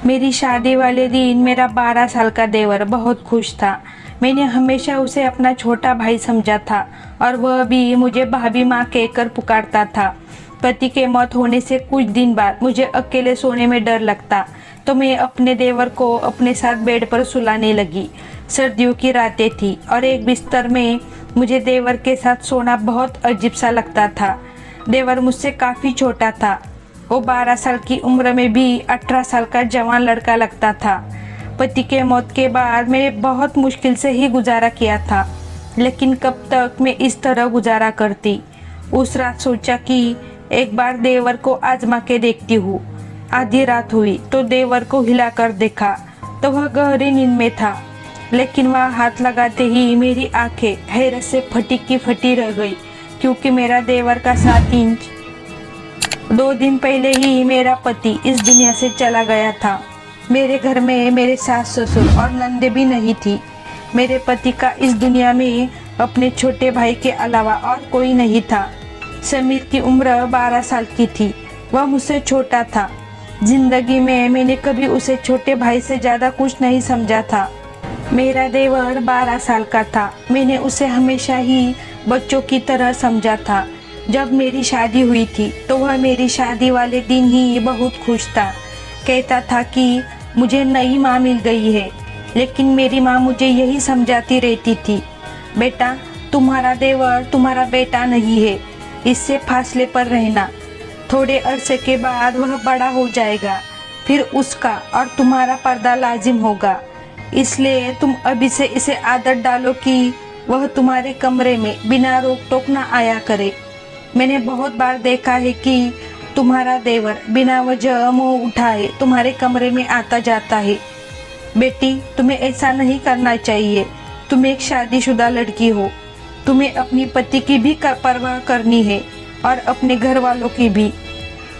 मेरी शादी वाले दिन मेरा 12 साल का देवर बहुत खुश था। मैंने हमेशा उसे अपना छोटा भाई समझा था और वह भी मुझे भाभी माँ कहकर पुकारता था। पति के मौत होने से कुछ दिन बाद मुझे अकेले सोने में डर लगता, तो मैं अपने देवर को अपने साथ बेड पर सुलाने लगी। सर्दियों की रातें थी और एक बिस्तर में मुझे देवर के साथ सोना बहुत अजीब सा लगता था। देवर मुझसे काफ़ी छोटा था। वो 12 साल की उम्र में भी 18 साल का जवान लड़का लगता था। पति के मौत के बाद मैंने बहुत मुश्किल से ही गुजारा किया था, लेकिन कब तक मैं इस तरह गुजारा करती। उस रात सोचा कि एक बार देवर को आजमा के देखती हूँ। आधी रात हुई तो देवर को हिलाकर देखा तो वह गहरी नींद में था, लेकिन वह हाथ लगाते ही मेरी आंखें हैरत से फटी की फटी रह गई, क्योंकि मेरा देवर का 7 इंच 2 दिन पहले ही मेरा पति इस दुनिया से चला गया था। मेरे घर में मेरे सास ससुर और नंदे भी नहीं थी। मेरे पति का इस दुनिया में अपने छोटे भाई के अलावा और कोई नहीं था। समीर की उम्र 12 साल की थी। वह मुझसे छोटा था। जिंदगी में मैंने कभी उसे छोटे भाई से ज़्यादा कुछ नहीं समझा था। मेरा देवर 12 साल का था। मैंने उसे हमेशा ही बच्चों की तरह समझा था। जब मेरी शादी हुई थी तो वह मेरी शादी वाले दिन ही बहुत खुश था। कहता था कि मुझे नई माँ मिल गई है, लेकिन मेरी माँ मुझे यही समझाती रहती थी, बेटा तुम्हारा देवर तुम्हारा बेटा नहीं है, इससे फासले पर रहना। थोड़े अरसे के बाद वह बड़ा हो जाएगा, फिर उसका और तुम्हारा पर्दा लाजिम होगा। इसलिए तुम अभी से इसे आदत डालो कि वह तुम्हारे कमरे में बिना रोक टोक ना आया करे। मैंने बहुत बार देखा है कि तुम्हारा देवर बिना वजह मुंह उठाए तुम्हारे कमरे में आता जाता है। बेटी तुम्हें ऐसा नहीं करना चाहिए। तुम एक शादीशुदा लड़की हो। तुम्हें अपनी पति की भी परवाह करनी है और अपने घर वालों की भी।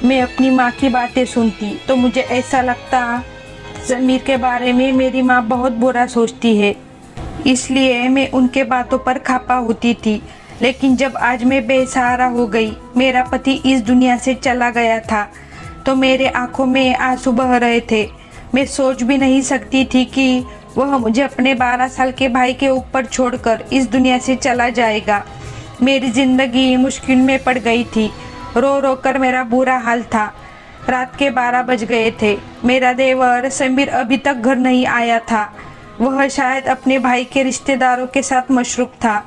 मैं अपनी माँ की बातें सुनती तो मुझे ऐसा लगता समीर के बारे में मेरी माँ बहुत बुरा सोचती है, इसलिए मैं उनके बातों पर खपा होती थी। लेकिन जब आज मैं बेसहारा हो गई, मेरा पति इस दुनिया से चला गया था, तो मेरे आंखों में आंसू बह रहे थे। मैं सोच भी नहीं सकती थी कि वह मुझे अपने 12 साल के भाई के ऊपर छोड़कर इस दुनिया से चला जाएगा। मेरी ज़िंदगी मुश्किल में पड़ गई थी। रो रो कर मेरा बुरा हाल था। रात के 12 बज गए थे। मेरा देवर समीर अभी तक घर नहीं आया था। वह शायद अपने भाई के रिश्तेदारों के साथ मशरूफ था।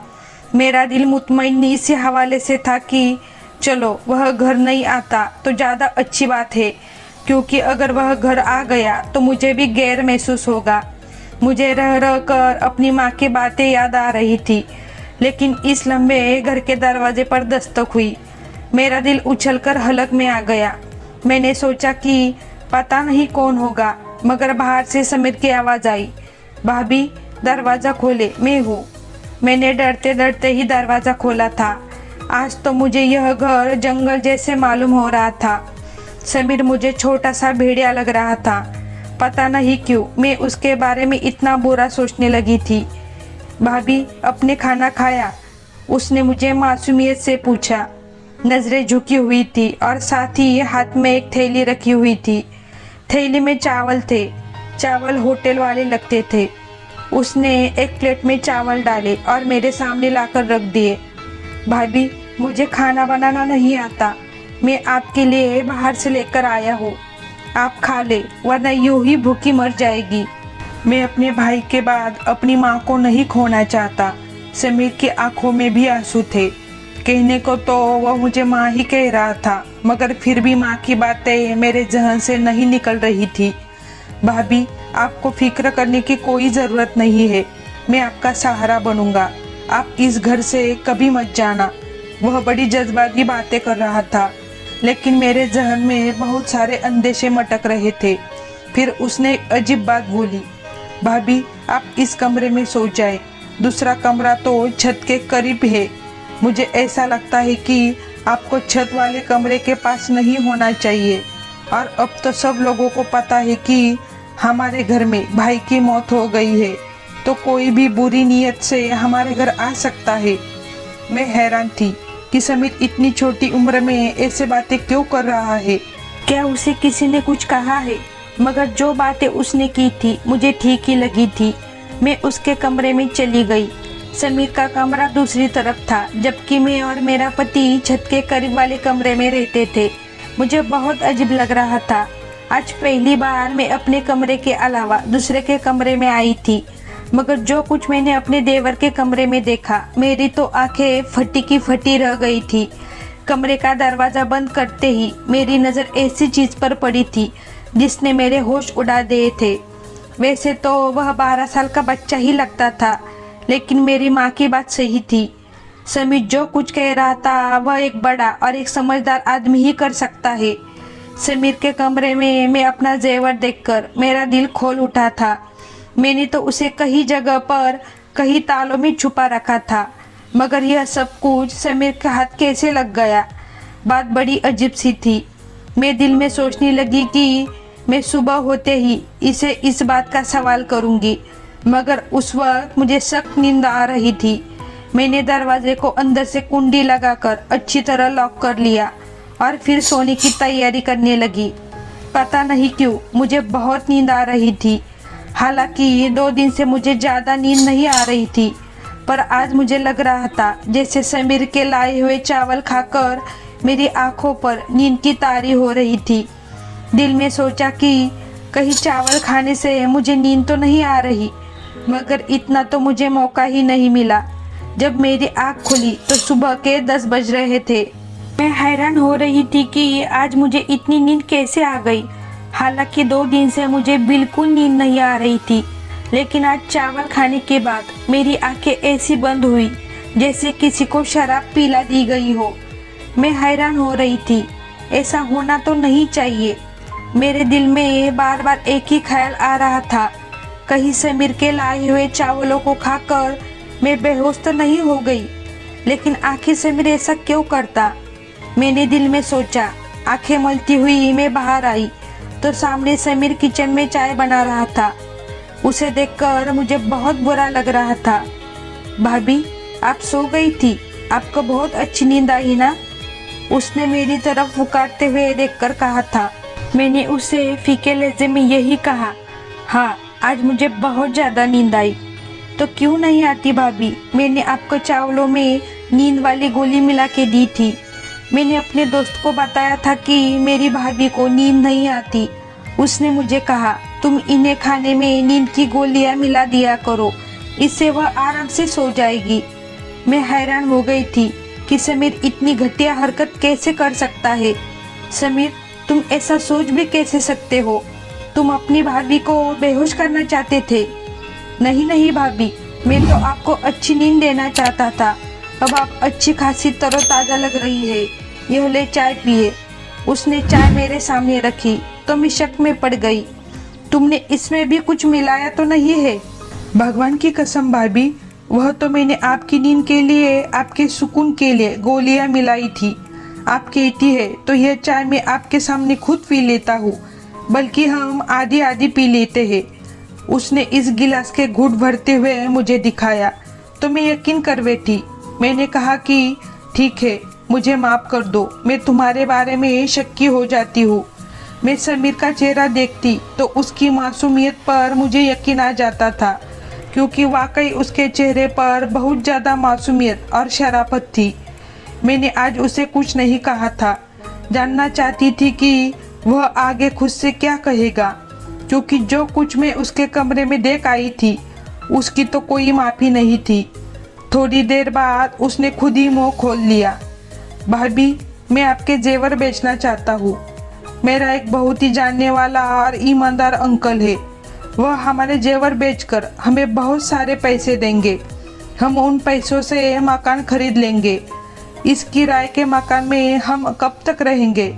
मेरा दिल मुतमईन इसी हवाले से था कि चलो वह घर नहीं आता तो ज़्यादा अच्छी बात है, क्योंकि अगर वह घर आ गया तो मुझे भी गैर महसूस होगा। मुझे रह रह कर अपनी माँ की बातें याद आ रही थी, लेकिन इस लम्हे घर के दरवाजे पर दस्तक हुई। मेरा दिल उछलकर हलक में आ गया। मैंने सोचा कि पता नहीं कौन होगा, मगर बाहर से समीर की आवाज़ आई, भाभी दरवाज़ा खोले, मैं हूँ। मैंने डरते डरते ही दरवाज़ा खोला था। आज तो मुझे यह घर जंगल जैसे मालूम हो रहा था। समीर मुझे छोटा सा भेड़िया लग रहा था। पता नहीं क्यों मैं उसके बारे में इतना बुरा सोचने लगी थी। भाभी अपने खाना खाया? उसने मुझे मासूमियत से पूछा। नज़रें झुकी हुई थी और साथ ही हाथ में एक थैली रखी हुई थी। थैली में चावल थे। चावल होटल वाले लगते थे। उसने एक प्लेट में चावल डाले और मेरे सामने लाकर रख दिए। भाभी मुझे खाना बनाना नहीं आता, मैं आपके लिए बाहर से लेकर आया हूँ, आप खा ले, वरना यूं ही भूखी मर जाएगी। मैं अपने भाई के बाद अपनी माँ को नहीं खोना चाहता। समीर की आंखों में भी आंसू थे। कहने को तो वह मुझे माँ ही कह रहा था, मगर फिर भी माँ की बातें मेरे जहन से नहीं निकल रही थी। भाभी आपको फिक्र करने की कोई ज़रूरत नहीं है, मैं आपका सहारा बनूंगा। आप इस घर से कभी मत जाना। वह बड़ी जज्बाती बातें कर रहा था, लेकिन मेरे जहन में बहुत सारे अंदेशे मटक रहे थे। फिर उसने एक अजीब बात बोली, भाभी आप इस कमरे में सो जाए, दूसरा कमरा तो छत के करीब है। मुझे ऐसा लगता है कि आपको छत वाले कमरे के पास नहीं होना चाहिए। और अब तो सब लोगों को पता है कि हमारे घर में भाई की मौत हो गई है, तो कोई भी बुरी नीयत से हमारे घर आ सकता है। मैं हैरान थी कि समीर इतनी छोटी उम्र में ऐसे बातें क्यों कर रहा है। क्या उसे किसी ने कुछ कहा है? मगर जो बातें उसने की थी मुझे ठीक ही लगी थी। मैं उसके कमरे में चली गई। समीर का कमरा दूसरी तरफ था, जबकि मैं और मेरा पति छत के करीब वाले कमरे में रहते थे। मुझे बहुत अजीब लग रहा था। आज पहली बार मैं अपने कमरे के अलावा दूसरे के कमरे में आई थी, मगर जो कुछ मैंने अपने देवर के कमरे में देखा, मेरी तो आंखें फटी की फटी रह गई थी। कमरे का दरवाज़ा बंद करते ही मेरी नज़र ऐसी चीज़ पर पड़ी थी जिसने मेरे होश उड़ा दिए थे। वैसे तो वह 12 साल का बच्चा ही लगता था, लेकिन मेरी माँ की बात सही थी। समीर जो कुछ कह रहा था वह एक बड़ा और एक समझदार आदमी ही कर सकता है। समीर के कमरे में मैं अपना जेवर देखकर मेरा दिल खोल उठा था। मैंने तो उसे कई जगह पर कई तालों में छुपा रखा था, मगर यह सब कुछ समीर के हाथ कैसे लग गया? बात बड़ी अजीब सी थी। मैं दिल में सोचने लगी कि मैं सुबह होते ही इसे इस बात का सवाल करूंगी, मगर उस वक्त मुझे सख्त नींद आ रही थी। मैंने दरवाजे को अंदर से कुंडी लगाकर अच्छी तरह लॉक कर लिया और फिर सोने की तैयारी करने लगी। पता नहीं क्यों मुझे बहुत नींद आ रही थी। हालांकि 2 दिन से मुझे ज़्यादा नींद नहीं आ रही थी, पर आज मुझे लग रहा था जैसे समीर के लाए हुए चावल खाकर मेरी आंखों पर नींद की तारी हो रही थी। दिल में सोचा कि कहीं चावल खाने से मुझे नींद तो नहीं आ रही, मगर इतना तो मुझे मौका ही नहीं मिला। जब मेरी आँख खुली तो सुबह के 10 बज रहे थे। मैं हैरान हो रही थी कि आज मुझे इतनी नींद कैसे आ गई। हालांकि 2 दिन से मुझे बिल्कुल नींद नहीं आ रही थी, लेकिन आज चावल खाने के बाद मेरी आंखें ऐसी बंद हुई जैसे किसी को शराब पिला दी गई हो। मैं हैरान हो रही थी, ऐसा होना तो नहीं चाहिए। मेरे दिल में बार बार एक ही ख्याल आ रहा था, कहीं समीर के लाए हुए चावलों को खाकर मैं बेहोश तो नहीं हो गई। लेकिन आखिर समीर ऐसा क्यों करता? मैंने दिल में सोचा। आंखें मलती हुई मैं बाहर आई तो सामने समीर किचन में चाय बना रहा था। उसे देखकर मुझे बहुत बुरा लग रहा था। भाभी, आप सो गई थी? आपको बहुत अच्छी नींद आई ना? उसने मेरी तरफ पुकारते हुए देखकर कहा था। मैंने उसे फीके लहजे में यही कहा, हाँ, आज मुझे बहुत ज़्यादा नींद आई। तो क्यों नहीं आती भाभी? मैंने आपको चावलों में नींद वाली गोली मिला के दी थी। मैंने अपने दोस्त को बताया था कि मेरी भाभी को नींद नहीं आती। उसने मुझे कहा, तुम इन्हें खाने में नींद की गोलियां मिला दिया करो, इससे वह आराम से सो जाएगी। मैं हैरान हो गई थी कि समीर इतनी घटिया हरकत कैसे कर सकता है। समीर, तुम ऐसा सोच भी कैसे सकते हो? तुम अपनी भाभी को बेहोश करना चाहते थे। नहीं नहीं भाभी, मैं तो आपको अच्छी नींद देना चाहता था। अब आप अच्छी खासी तरोताज़ा लग रही है। यह ले चाय पिए। उसने चाय मेरे सामने रखी तो मैं शक में पड़ गई। तुमने इसमें भी कुछ मिलाया तो नहीं है? भगवान की कसम भाभी, वह तो मैंने आपकी नींद के लिए, आपके सुकून के लिए गोलियां मिलाई थी। आप कहती है तो यह चाय मैं आपके सामने खुद पी लेता हूँ, बल्कि हम आधी आधी पी लेते हैं। उसने इस गिलास के घूंट भरते हुए मुझे दिखाया तो मैं यकीन कर बैठी। मैंने कहा कि ठीक है, मुझे माफ़ कर दो, मैं तुम्हारे बारे में शक्की हो जाती हूँ। मैं समीर का चेहरा देखती तो उसकी मासूमियत पर मुझे यकीन आ जाता था, क्योंकि वाकई उसके चेहरे पर बहुत ज़्यादा मासूमियत और शराफत थी। मैंने आज उसे कुछ नहीं कहा था। जानना चाहती थी कि वह आगे खुद से क्या कहेगा, क्योंकि जो कुछ मैं उसके कमरे में देख आई थी उसकी तो कोई माफ़ी नहीं थी। थोड़ी देर बाद उसने खुद ही मुँह खोल लिया। भाभी, मैं आपके जेवर बेचना चाहता हूँ। मेरा एक बहुत ही जानने वाला और ईमानदार अंकल है। वह हमारे जेवर बेचकर हमें बहुत सारे पैसे देंगे। हम उन पैसों से मकान खरीद लेंगे। इस किराए के मकान में हम कब तक रहेंगे?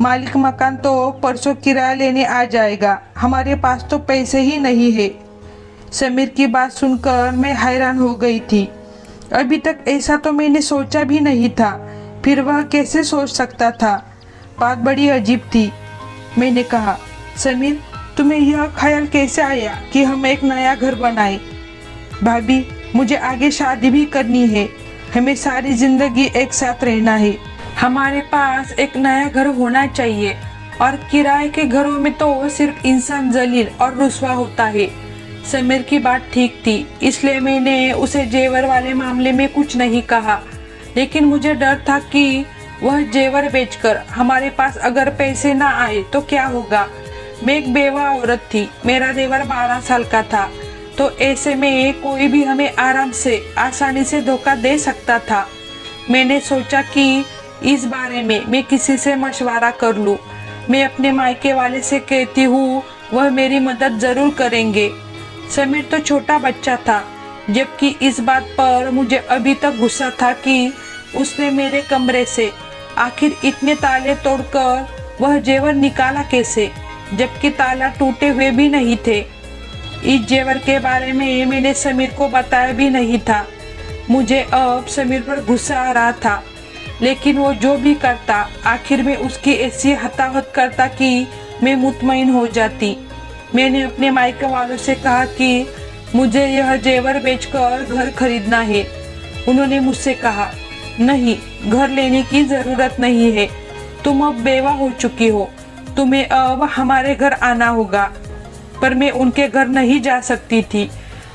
मालिक मकान तो परसों किराया लेने आ जाएगा। हमारे पास तो पैसे ही नहीं है। समीर की बात सुनकर मैं हैरान हो गई थी। अभी तक ऐसा तो मैंने सोचा भी नहीं था, फिर वह कैसे सोच सकता था? बात बड़ी अजीब थी। मैंने कहा, समीर, तुम्हें यह ख्याल कैसे आया कि हम एक नया घर बनाएं? भाभी, मुझे आगे शादी भी करनी है। हमें सारी जिंदगी एक साथ रहना है। हमारे पास एक नया घर होना चाहिए और किराए के घरों में तो सिर्फ इंसान जलील और रुस्वा होता है। समीर की बात ठीक थी, इसलिए मैंने उसे जेवर वाले मामले में कुछ नहीं कहा। लेकिन मुझे डर था कि वह जेवर बेचकर हमारे पास अगर पैसे ना आए तो क्या होगा। मैं एक बेवा औरत थी, मेरा देवर 12 साल का था, तो ऐसे में कोई भी हमें आसानी से धोखा दे सकता था। मैंने सोचा कि इस बारे में मैं किसी से मशवरा कर लूं। मैं अपने मायके वाले से कहती हूँ, वह मेरी मदद जरूर करेंगे। समीर तो छोटा बच्चा था, जबकि इस बात पर मुझे अभी तक गुस्सा था कि उसने मेरे कमरे से आखिर इतने ताले तोड़कर वह जेवर निकाला कैसे, जबकि ताला टूटे हुए भी नहीं थे। इस जेवर के बारे में मैंने समीर को बताया भी नहीं था। मुझे अब समीर पर गुस्सा आ रहा था, लेकिन वो जो भी करता आखिर में उसकी ऐसी हताहत करता कि मैं मुतमईन हो जाती। मैंने अपने मायके वालों से कहा कि मुझे यह जेवर बेचकर घर खरीदना है। उन्होंने मुझसे कहा, नहीं, घर लेने की जरूरत नहीं है, तुम अब बेवा हो चुकी हो, तुम्हें अब हमारे घर आना होगा। पर मैं उनके घर नहीं जा सकती थी।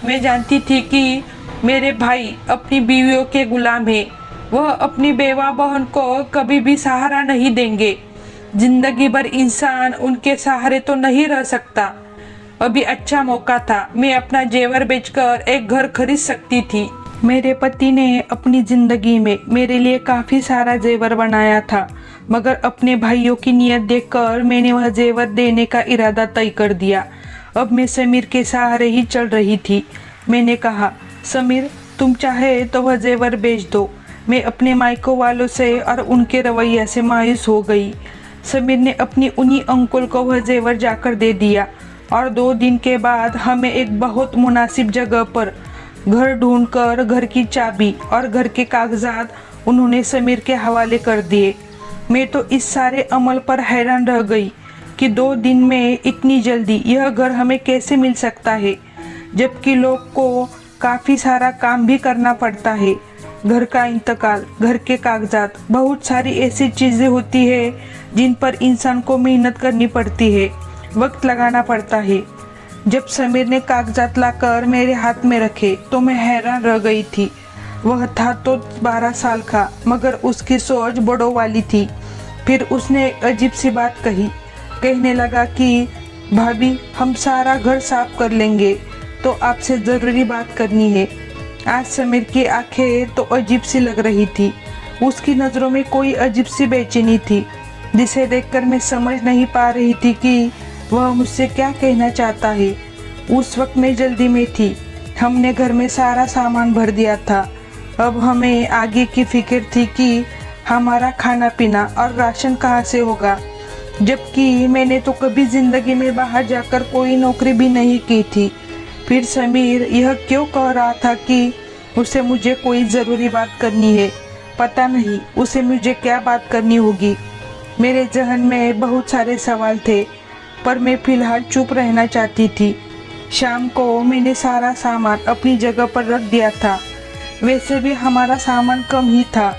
मैं जानती थी कि मेरे भाई अपनी बीवियों के गुलाम हैं। वह अपनी बेवा बहन को कभी भी सहारा नहीं देंगे। जिंदगी भर इंसान उनके सहारे तो नहीं रह सकता। अभी अच्छा मौका था, मैं अपना जेवर बेचकर एक घर खरीद सकती थी। मेरे पति ने अपनी जिंदगी में मेरे लिए काफी सारा जेवर बनाया था, मगर अपने भाइयों की नीयत देखकर मैंने वह जेवर देने का इरादा तय कर दिया। अब मैं समीर के सहारे ही चल रही थी। मैंने कहा, समीर, तुम चाहे तो वह जेवर बेच दो। मैं अपने मायको वालों से और उनके रवैया से मायूस हो गई। समीर ने अपनी उन्हीं अंकुल को वह जेवर जाकर दे दिया और 2 दिन के बाद हमें एक बहुत मुनासिब जगह पर घर ढूंढकर घर की चाबी और घर के कागजात उन्होंने समीर के हवाले कर दिए। मैं तो इस सारे अमल पर हैरान रह गई कि 2 दिन में इतनी जल्दी यह घर हमें कैसे मिल सकता है, जबकि लोग को काफ़ी सारा काम भी करना पड़ता है। घर का इंतकाल, घर के कागजात, बहुत सारी ऐसी चीज़ें होती है जिन पर इंसान को मेहनत करनी पड़ती है, वक्त लगाना पड़ता है। जब समीर ने कागजात लाकर मेरे हाथ में रखे तो मैं हैरान रह गई थी। वह था तो 12 साल का, मगर उसकी सोच बड़ों वाली थी। फिर उसने एक अजीब सी बात कही। कहने लगा कि भाभी, हम सारा घर साफ कर लेंगे, तो आपसे ज़रूरी बात करनी है। आज समीर की आंखें तो अजीब सी लग रही थी। उसकी नज़रों में कोई अजीब सी बेचैनी थी, जिसे देखकर मैं समझ नहीं पा रही थी कि वह मुझसे क्या कहना चाहता है। उस वक्त मैं जल्दी में थी। हमने घर में सारा सामान भर दिया था। अब हमें आगे की फिक्र थी कि हमारा खाना पीना और राशन कहाँ से होगा, जबकि मैंने तो कभी ज़िंदगी में बाहर जाकर कोई नौकरी भी नहीं की थी। फिर समीर यह क्यों कह रहा था कि उसे मुझे कोई ज़रूरी बात करनी है। पता नहीं उसे मुझे क्या बात करनी होगी। मेरे जहन में बहुत सारे सवाल थे, पर मैं फ़िलहाल चुप रहना चाहती थी। शाम को मैंने सारा सामान अपनी जगह पर रख दिया था। वैसे भी हमारा सामान कम ही था,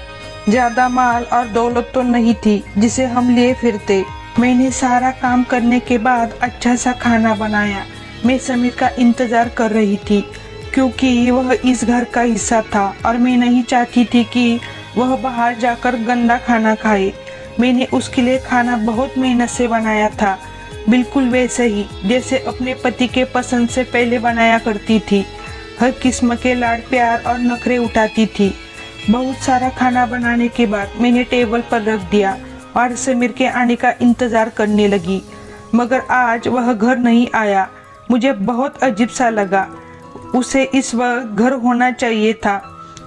ज़्यादा माल और दौलत तो नहीं थी जिसे हम लिए फिरते। मैंने सारा काम करने के बाद अच्छा सा खाना बनाया। मैं समीर का इंतज़ार कर रही थी, क्योंकि वह इस घर का हिस्सा था और मैं नहीं चाहती थी कि वह बाहर जाकर गंदा खाना खाए। मैंने उसके लिए खाना बहुत मेहनत से बनाया था, बिल्कुल वैसे ही जैसे अपने पति के पसंद से पहले बनाया करती थी। हर किस्म के लाड प्यार और नखरे उठाती थी। बहुत सारा खाना बनाने के बाद मैंने टेबल पर रख दिया और समीर के आने का इंतज़ार करने लगी, मगर आज वह घर नहीं आया। मुझे बहुत अजीब सा लगा। उसे इस वक्त घर होना चाहिए था,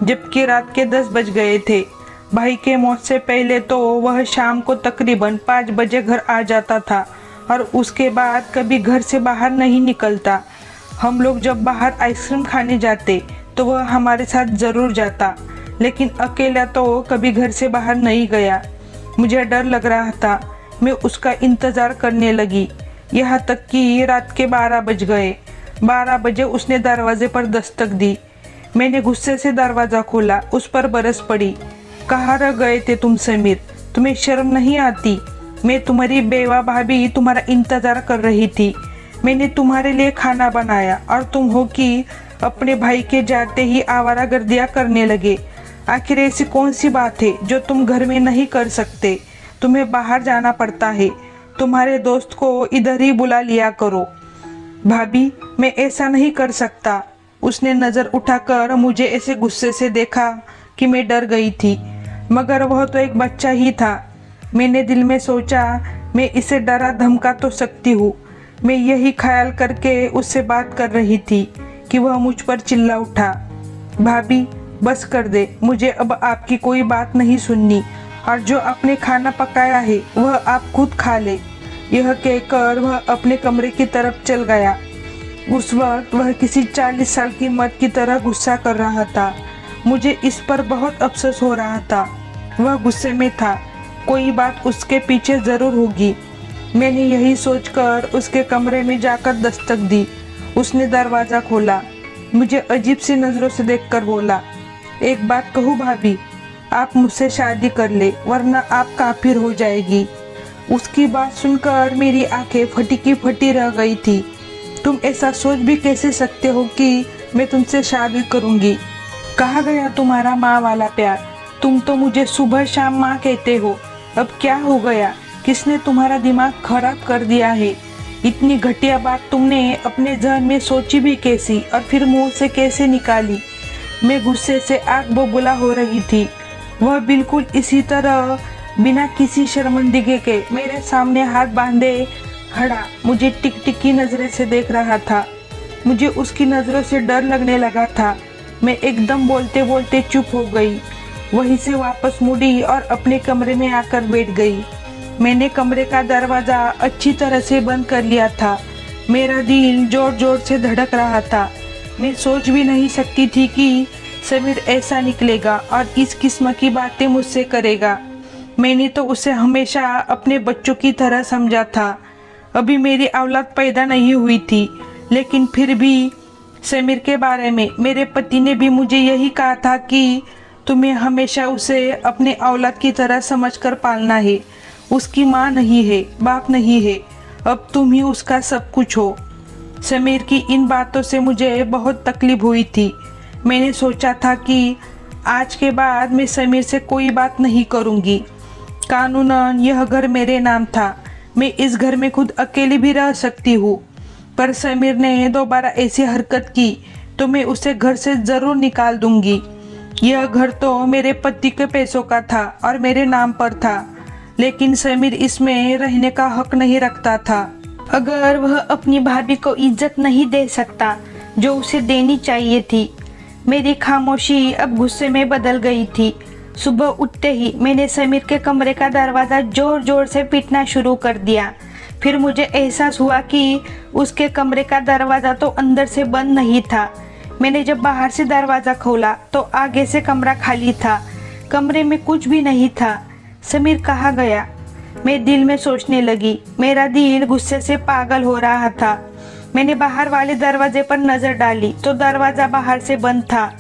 जबकि रात के 10 बज गए थे। भाई के मौत से पहले तो वह शाम को तकरीबन 5 बजे घर आ जाता था और उसके बाद कभी घर से बाहर नहीं निकलता। हम लोग जब बाहर आइसक्रीम खाने जाते तो वह हमारे साथ ज़रूर जाता, लेकिन अकेला तो कभी घर से बाहर नहीं गया। मुझे डर लग रहा था। मैं उसका इंतज़ार करने लगी, यहाँ तक कि रात के 12 बज गए। 12 बजे उसने दरवाजे पर दस्तक दी। मैंने गुस्से से दरवाज़ा खोला, उस पर बरस पड़ी। कहाँ रह गए थे तुम समीर? तुम्हें शर्म नहीं आती? मैं तुम्हारी बेवा भाभी तुम्हारा इंतज़ार कर रही थी। मैंने तुम्हारे लिए खाना बनाया और तुम हो कि अपने भाई के जाते ही आवारागर्दियाँ करने लगे। आखिर ऐसी कौन सी बात है जो तुम घर में नहीं कर सकते? तुम्हें बाहर जाना पड़ता है। तुम्हारे दोस्त को इधर ही बुला लिया करो। भाभी, मैं ऐसा नहीं कर सकता। उसने नज़र उठाकर मुझे ऐसे गुस्से से देखा कि मैं डर गई थी, मगर वह तो एक बच्चा ही था। मैंने दिल में सोचा, मैं इसे डरा धमका तो सकती हूँ। मैं यही ख्याल करके उससे बात कर रही थी कि वह मुझ पर चिल्ला उठा, भाभी बस कर दे, मुझे अब आपकी कोई बात नहीं सुननी, और जो आपने खाना पकाया है वह आप खुद खा ले। यह कहकर वह अपने कमरे की तरफ चल गया। उस वक्त वह किसी 40 साल की मर्द की तरह गुस्सा कर रहा था। मुझे इस पर बहुत अफसोस हो रहा था। वह गुस्से में था, कोई बात उसके पीछे ज़रूर होगी। मैंने यही सोचकर उसके कमरे में जाकर दस्तक दी। उसने दरवाज़ा खोला, मुझे अजीब सी नज़रों से देखकर बोला, एक बात कहूँ भाभी, आप मुझसे शादी कर ले वरना आप काफिर हो जाएगी। उसकी बात सुनकर मेरी आंखें फटी की फटी रह गई थी। तुम ऐसा सोच भी कैसे सकते हो कि मैं तुमसे शादी करूँगी? कहाँ गया तुम्हारा माँ वाला प्यार? तुम तो मुझे सुबह शाम माँ कहते हो। अब क्या हो गया? किसने तुम्हारा दिमाग खराब कर दिया है? इतनी घटिया बात तुमने अपने जहन में सोची भी कैसी और फिर मुंह से कैसे निकाली? मैं गुस्से से आग बबूला हो रही थी। वह बिल्कुल इसी तरह बिना किसी शर्मिंदगी के मेरे सामने हाथ बांधे खड़ा मुझे टिकटिकी नज़रें से देख रहा था। मुझे उसकी नज़रों से डर लगने लगा था। मैं एकदम बोलते बोलते चुप हो गई। वहीं से वापस मुड़ी और अपने कमरे में आकर बैठ गई। मैंने कमरे का दरवाज़ा अच्छी तरह से बंद कर लिया था। मेरा दिल जोर जोर से धड़क रहा था। मैं सोच भी नहीं सकती थी कि समीर ऐसा निकलेगा और इस किस्म की बातें मुझसे करेगा। मैंने तो उसे हमेशा अपने बच्चों की तरह समझा था। अभी मेरी औलाद पैदा नहीं हुई थी, लेकिन फिर भी समीर के बारे में मेरे पति ने भी मुझे यही कहा था कि तुम्हें हमेशा उसे अपने औलाद की तरह समझकर पालना है। उसकी माँ नहीं है, बाप नहीं है, अब तुम ही उसका सब कुछ हो। समीर की इन बातों से मुझे बहुत तकलीफ हुई थी। मैंने सोचा था कि आज के बाद मैं समीर से कोई बात नहीं करूँगी। कानूनन यह घर मेरे नाम था। मैं इस घर में खुद अकेली भी रह सकती हूँ, पर समीर ने दोबारा ऐसी हरकत की तो मैं उसे घर से ज़रूर निकाल दूँगी। यह घर तो मेरे पति के पैसों का था और मेरे नाम पर था, लेकिन समीर इसमें रहने का हक नहीं रखता था। अगर वह अपनी भाभी को इज्जत नहीं दे सकता जो उसे देनी चाहिए थी। मेरी खामोशी अब गुस्से में बदल गई थी। सुबह उठते ही मैंने समीर के कमरे का दरवाज़ा जोर जोर से पीटना शुरू कर दिया। फिर मुझे एहसास हुआ कि उसके कमरे का दरवाज़ा तो अंदर से बंद नहीं था। मैंने जब बाहर से दरवाज़ा खोला तो आगे से कमरा खाली था। कमरे में कुछ भी नहीं था। समीर कहाँ गया? मैं दिल में सोचने लगी। मेरा दिल गुस्से से पागल हो रहा था। मैंने बाहर वाले दरवाजे पर नज़र डाली तो दरवाज़ा बाहर से बंद था।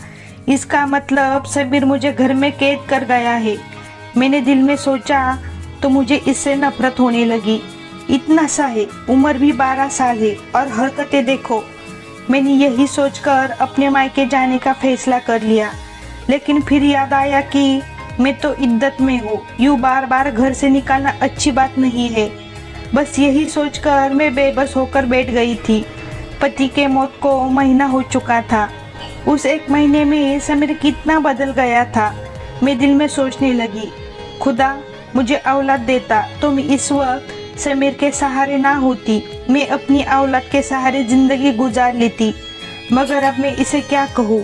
इसका मतलब समीर मुझे घर में कैद कर गया है। मैंने दिल में सोचा तो मुझे इससे नफरत होने लगी। इतना सा है, उम्र भी 12 साल है और हरकतें देखो। मैंने यही सोचकर अपने मायके जाने का फैसला कर लिया, लेकिन फिर याद आया कि मैं तो इद्दत में हूँ। यूँ बार बार घर से निकालना अच्छी बात नहीं है। बस यही सोचकर मैं बेबस होकर बैठ गई थी। पति के मौत को महीना हो चुका था। उस एक महीने में समीर कितना बदल गया था। मैं दिल में सोचने लगी, खुदा मुझे औलाद देता तो मैं इस वक्त समीर के सहारे ना होती। मैं अपनी औलाद के सहारे ज़िंदगी गुजार लेती। मगर अब मैं इसे क्या कहूँ?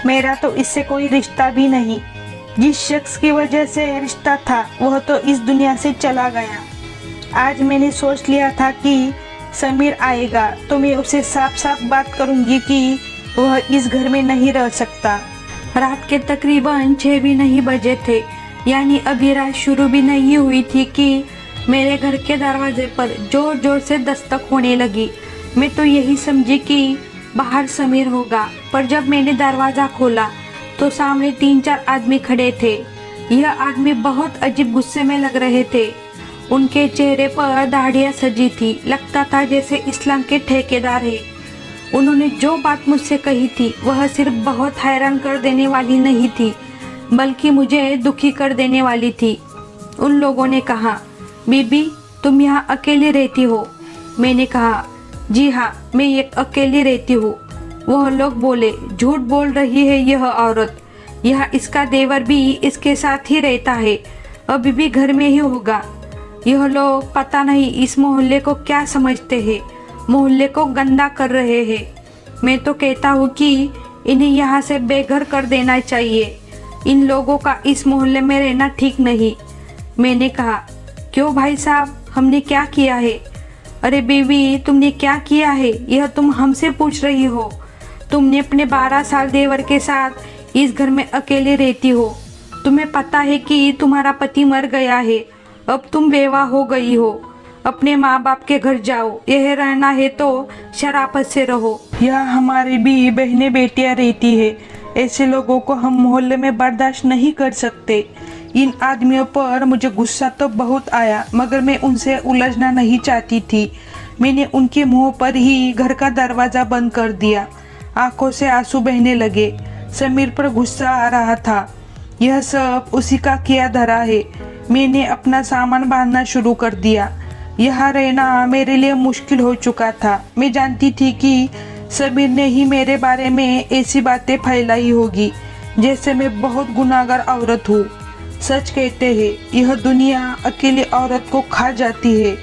मेरा तो इससे कोई रिश्ता भी नहीं। जिस शख्स की वजह से रिश्ता था वह तो इस दुनिया से चला गया। आज मैंने सोच लिया था कि समीर आएगा तो मैं उसे साफ साफ बात करूंगी कि वह इस घर में नहीं रह सकता। रात के तकरीबन 6 भी नहीं बजे थे, यानी अभी रात शुरू भी नहीं हुई थी कि मेरे घर के दरवाजे पर जोर जोर से दस्तक होने लगी। मैं तो यही समझी कि बाहर समीर होगा, पर जब मैंने दरवाज़ा खोला तो सामने 3-4 आदमी खड़े थे। यह आदमी बहुत अजीब गुस्से में लग रहे थे। उनके चेहरे पर दाढ़ियाँ सजी थी, लगता था जैसे इस्लाम के ठेकेदार है। उन्होंने जो बात मुझसे कही थी वह सिर्फ बहुत हैरान कर देने वाली नहीं थी, बल्कि मुझे दुखी कर देने वाली थी। उन लोगों ने कहा, बीबी तुम यहाँ अकेली रहती हो? मैंने कहा, जी हाँ, मैं ये अकेली रहती हूँ। वह लोग बोले, झूठ बोल रही है यह औरत, यह इसका देवर भी इसके साथ ही रहता है, अभी भी घर में ही होगा। यह लोग पता नहीं इस मोहल्ले को क्या समझते हैं, मोहल्ले को गंदा कर रहे हैं। मैं तो कहता हूँ कि इन्हें यहाँ से बेघर कर देना चाहिए। इन लोगों का इस मोहल्ले में रहना ठीक नहीं। मैंने कहा, क्यों भाई साहब, हमने क्या किया है? अरे बीवी, तुमने क्या किया है यह तुम हमसे पूछ रही हो? तुमने अपने 12 साल देवर के साथ इस घर में अकेले रहती हो। तुम्हें पता है कि तुम्हारा पति मर गया है, अब तुम बेवा हो गई हो। अपने माँ बाप के घर जाओ, यह रहना है तो शराफत से रहो। यहाँ हमारी भी बहनें बेटियाँ रहती है, ऐसे लोगों को हम मोहल्ले में बर्दाश्त नहीं कर सकते। इन आदमियों पर मुझे गुस्सा तो बहुत आया, मगर मैं उनसे उलझना नहीं चाहती थी। मैंने उनके मुंह पर ही घर का दरवाज़ा बंद कर दिया। आंखों से आंसू बहने लगे। समीर पर गुस्सा आ रहा था। यह सब उसी का किया धरा है। मैंने अपना सामान बांधना शुरू कर दिया। यहाँ रहना मेरे लिए मुश्किल हो चुका था। मैं जानती थी कि समीर ने ही मेरे बारे में ऐसी बातें फैलाई होगी जैसे मैं बहुत गुनाहगार औरत हूँ। सच कहते हैं, यह दुनिया अकेली औरत को खा जाती है।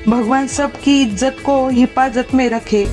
भगवान सबकी इज्जत को हिफाजत में रखे।